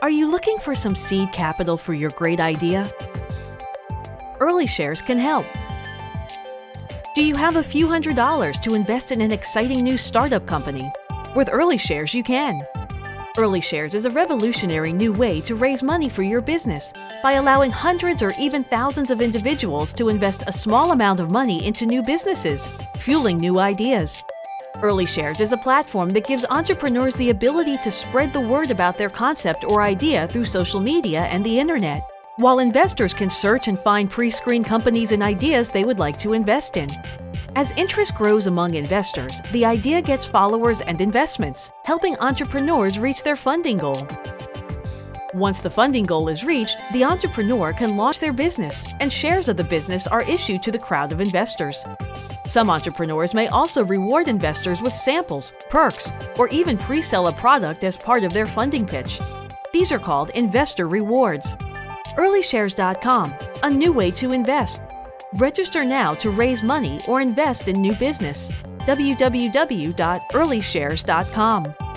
Are you looking for some seed capital for your great idea? Early Shares can help. Do you have a few $100s to invest in an exciting new startup company? With Early Shares, you can. Early Shares is a revolutionary new way to raise money for your business by allowing hundreds or even thousands of individuals to invest a small amount of money into new businesses, fueling new ideas. Early Shares is a platform that gives entrepreneurs the ability to spread the word about their concept or idea through social media and the internet, while investors can search and find pre-screened companies and ideas they would like to invest in. As interest grows among investors, the idea gets followers and investments, helping entrepreneurs reach their funding goal. Once the funding goal is reached, the entrepreneur can launch their business, and shares of the business are issued to the crowd of investors. Some entrepreneurs may also reward investors with samples, perks, or even pre-sell a product as part of their funding pitch. These are called investor rewards. EarlyShares.com, a new way to invest. Register now to raise money or invest in new business. www.earlyshares.com